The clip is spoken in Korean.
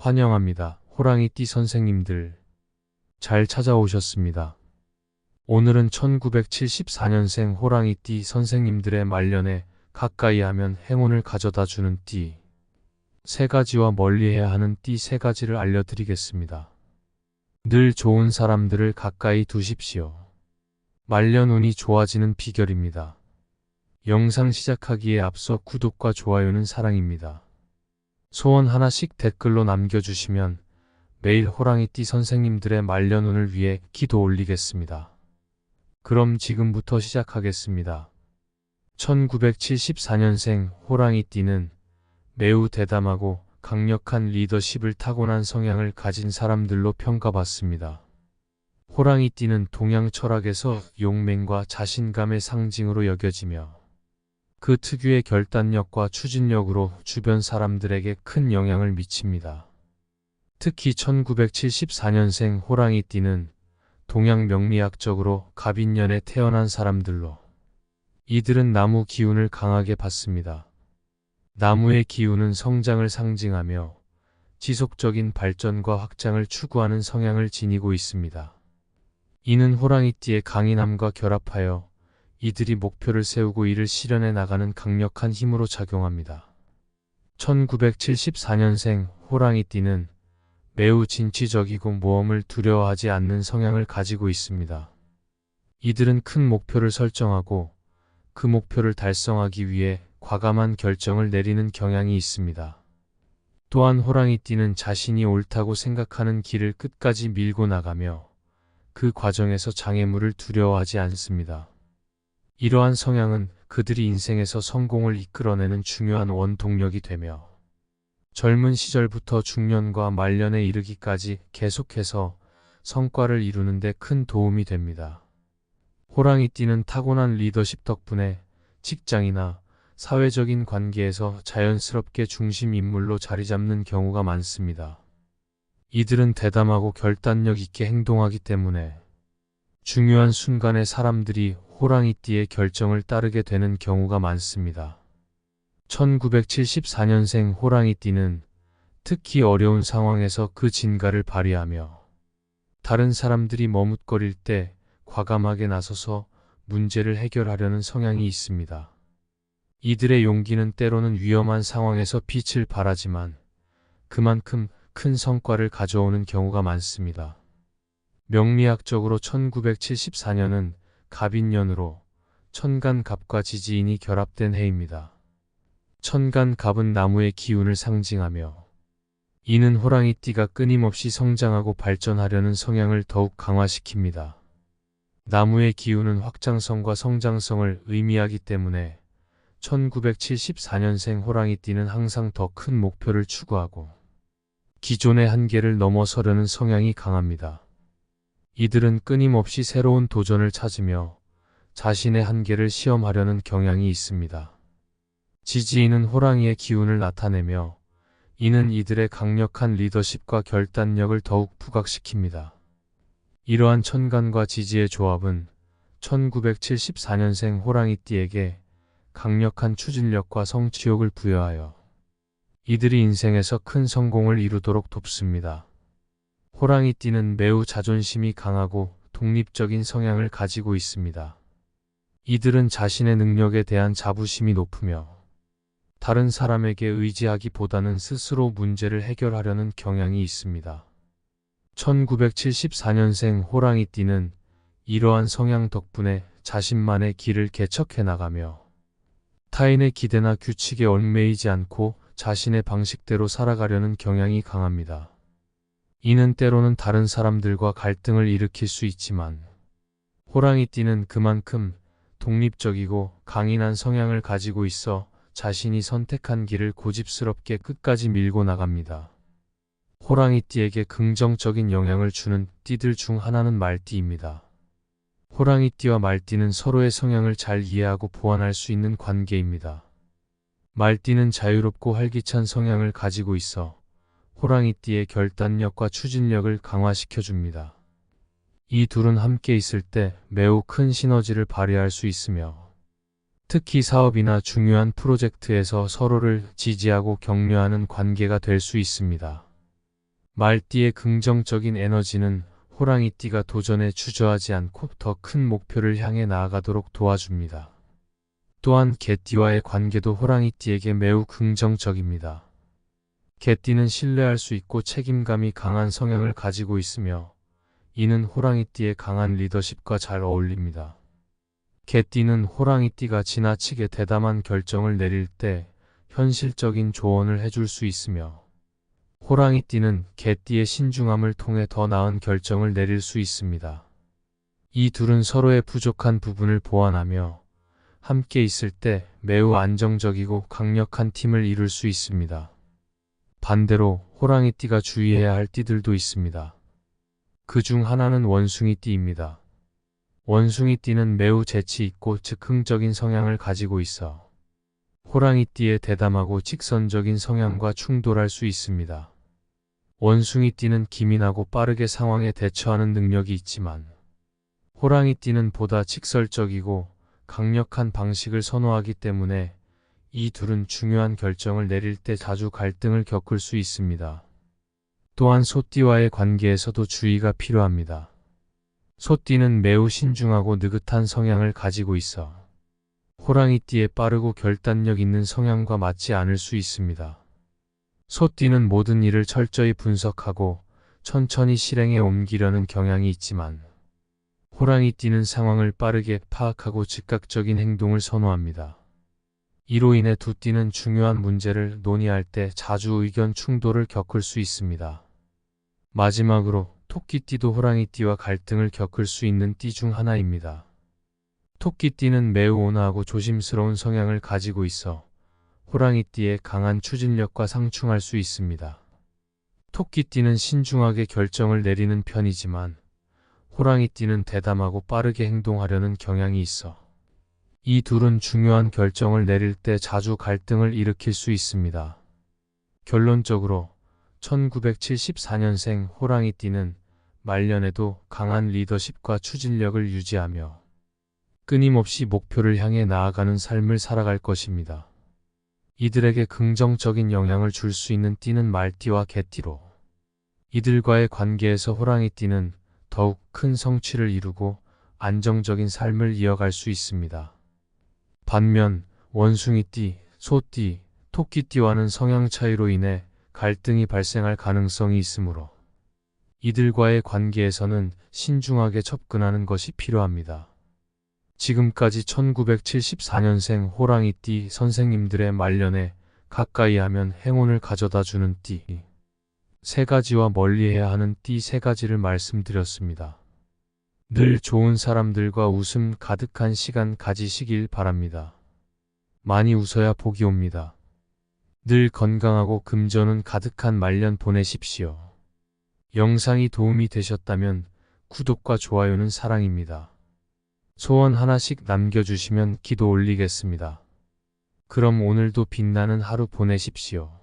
환영합니다. 호랑이띠 선생님들. 잘 찾아오셨습니다. 오늘은 1974년생 호랑이띠 선생님들의 말년에 가까이 하면 행운을 가져다 주는 띠 3가지와 멀리해야 하는 띠 3가지를 알려드리겠습니다. 늘 좋은 사람들을 가까이 두십시오. 말년 운이 좋아지는 비결입니다. 영상 시작하기에 앞서 구독과 좋아요는 사랑입니다. 소원 하나씩 댓글로 남겨주시면 매일 호랑이띠 선생님들의 말년운을 위해 기도 올리겠습니다. 그럼 지금부터 시작하겠습니다. 1974년생 호랑이띠는 매우 대담하고 강력한 리더십을 타고난 성향을 가진 사람들로 평가받습니다. 호랑이띠는 동양 철학에서 용맹과 자신감의 상징으로 여겨지며 그 특유의 결단력과 추진력으로 주변 사람들에게 큰 영향을 미칩니다. 특히 1974년생 호랑이띠는 동양 명리학적으로 갑인년에 태어난 사람들로 이들은 나무 기운을 강하게 받습니다. 나무의 기운은 성장을 상징하며 지속적인 발전과 확장을 추구하는 성향을 지니고 있습니다. 이는 호랑이띠의 강인함과 결합하여 이들이 목표를 세우고 이를 실현해 나가는 강력한 힘으로 작용합니다. 1974년생 호랑이띠는 매우 진취적이고 모험을 두려워하지 않는 성향을 가지고 있습니다. 이들은 큰 목표를 설정하고 그 목표를 달성하기 위해 과감한 결정을 내리는 경향이 있습니다. 또한 호랑이띠는 자신이 옳다고 생각하는 길을 끝까지 밀고 나가며 그 과정에서 장애물을 두려워하지 않습니다. 이러한 성향은 그들이 인생에서 성공을 이끌어내는 중요한 원동력이 되며 젊은 시절부터 중년과 말년에 이르기까지 계속해서 성과를 이루는 데 큰 도움이 됩니다. 호랑이띠는 타고난 리더십 덕분에 직장이나 사회적인 관계에서 자연스럽게 중심 인물로 자리 잡는 경우가 많습니다. 이들은 대담하고 결단력 있게 행동하기 때문에 중요한 순간에 사람들이 호랑이띠의 결정을 따르게 되는 경우가 많습니다. 1974년생 호랑이띠는 특히 어려운 상황에서 그 진가를 발휘하며 다른 사람들이 머뭇거릴 때 과감하게 나서서 문제를 해결하려는 성향이 있습니다. 이들의 용기는 때로는 위험한 상황에서 빛을 발하지만 그만큼 큰 성과를 가져오는 경우가 많습니다. 명리학적으로 1974년은 갑인년으로 천간갑과 지지인이 결합된 해입니다. 천간갑은 나무의 기운을 상징하며 이는 호랑이띠가 끊임없이 성장하고 발전하려는 성향을 더욱 강화시킵니다. 나무의 기운은 확장성과 성장성을 의미하기 때문에 1974년생 호랑이띠는 항상 더 큰 목표를 추구하고 기존의 한계를 넘어서려는 성향이 강합니다. 이들은 끊임없이 새로운 도전을 찾으며 자신의 한계를 시험하려는 경향이 있습니다. 지지인은 호랑이의 기운을 나타내며 이는 이들의 강력한 리더십과 결단력을 더욱 부각시킵니다. 이러한 천간과 지지의 조합은 1974년생 호랑이띠에게 강력한 추진력과 성취욕을 부여하여 이들이 인생에서 큰 성공을 이루도록 돕습니다. 호랑이띠는 매우 자존심이 강하고 독립적인 성향을 가지고 있습니다. 이들은 자신의 능력에 대한 자부심이 높으며 다른 사람에게 의지하기보다는 스스로 문제를 해결하려는 경향이 있습니다. 1974년생 호랑이띠는 이러한 성향 덕분에 자신만의 길을 개척해 나가며 타인의 기대나 규칙에 얽매이지 않고 자신의 방식대로 살아가려는 경향이 강합니다. 이는 때로는 다른 사람들과 갈등을 일으킬 수 있지만 호랑이띠는 그만큼 독립적이고 강인한 성향을 가지고 있어 자신이 선택한 길을 고집스럽게 끝까지 밀고 나갑니다. 호랑이띠에게 긍정적인 영향을 주는 띠들 중 하나는 말띠입니다. 호랑이띠와 말띠는 서로의 성향을 잘 이해하고 보완할 수 있는 관계입니다. 말띠는 자유롭고 활기찬 성향을 가지고 있어 호랑이띠의 결단력과 추진력을 강화시켜줍니다. 이 둘은 함께 있을 때 매우 큰 시너지를 발휘할 수 있으며 특히 사업이나 중요한 프로젝트에서 서로를 지지하고 격려하는 관계가 될 수 있습니다. 말띠의 긍정적인 에너지는 호랑이띠가 도전에 주저하지 않고 더 큰 목표를 향해 나아가도록 도와줍니다. 또한 개띠와의 관계도 호랑이띠에게 매우 긍정적입니다. 개띠는 신뢰할 수 있고 책임감이 강한 성향을 가지고 있으며 이는 호랑이띠의 강한 리더십과 잘 어울립니다. 개띠는 호랑이띠가 지나치게 대담한 결정을 내릴 때 현실적인 조언을 해줄 수 있으며 호랑이띠는 개띠의 신중함을 통해 더 나은 결정을 내릴 수 있습니다. 이 둘은 서로의 부족한 부분을 보완하며 함께 있을 때 매우 안정적이고 강력한 팀을 이룰 수 있습니다. 반대로 호랑이띠가 주의해야 할 띠들도 있습니다. 그 중 하나는 원숭이띠입니다. 원숭이띠는 매우 재치 있고 즉흥적인 성향을 가지고 있어 호랑이띠의 대담하고 직선적인 성향과 충돌할 수 있습니다. 원숭이띠는 기민하고 빠르게 상황에 대처하는 능력이 있지만 호랑이띠는 보다 직설적이고 강력한 방식을 선호하기 때문에 이 둘은 중요한 결정을 내릴 때 자주 갈등을 겪을 수 있습니다. 또한 소띠와의 관계에서도 주의가 필요합니다. 소띠는 매우 신중하고 느긋한 성향을 가지고 있어 호랑이띠의 빠르고 결단력 있는 성향과 맞지 않을 수 있습니다. 소띠는 모든 일을 철저히 분석하고 천천히 실행에 옮기려는 경향이 있지만 호랑이띠는 상황을 빠르게 파악하고 즉각적인 행동을 선호합니다. 이로 인해 두 띠는 중요한 문제를 논의할 때 자주 의견 충돌을 겪을 수 있습니다. 마지막으로 토끼띠도 호랑이띠와 갈등을 겪을 수 있는 띠 중 하나입니다. 토끼띠는 매우 온화하고 조심스러운 성향을 가지고 있어 호랑이띠의 강한 추진력과 상충할 수 있습니다. 토끼띠는 신중하게 결정을 내리는 편이지만 호랑이띠는 대담하고 빠르게 행동하려는 경향이 있어 이 둘은 중요한 결정을 내릴 때 자주 갈등을 일으킬 수 있습니다. 결론적으로 1974년생 호랑이띠는 말년에도 강한 리더십과 추진력을 유지하며 끊임없이 목표를 향해 나아가는 삶을 살아갈 것입니다. 이들에게 긍정적인 영향을 줄 수 있는 띠는 말띠와 개띠로 이들과의 관계에서 호랑이띠는 더욱 큰 성취를 이루고 안정적인 삶을 이어갈 수 있습니다. 반면 원숭이띠, 소띠, 토끼띠와는 성향 차이로 인해 갈등이 발생할 가능성이 있으므로 이들과의 관계에서는 신중하게 접근하는 것이 필요합니다. 지금까지 1974년생 호랑이띠 선생님들의 말년에 가까이 하면 행운을 가져다 주는 띠 3가지와 멀리해야 하는 띠 3가지를 말씀드렸습니다. 늘 좋은 사람들과 웃음 가득한 시간 가지시길 바랍니다. 많이 웃어야 복이 옵니다. 늘 건강하고 금전운 가득한 말년 보내십시오. 영상이 도움이 되셨다면 구독과 좋아요는 사랑입니다. 소원 하나씩 남겨주시면 기도 올리겠습니다. 그럼 오늘도 빛나는 하루 보내십시오.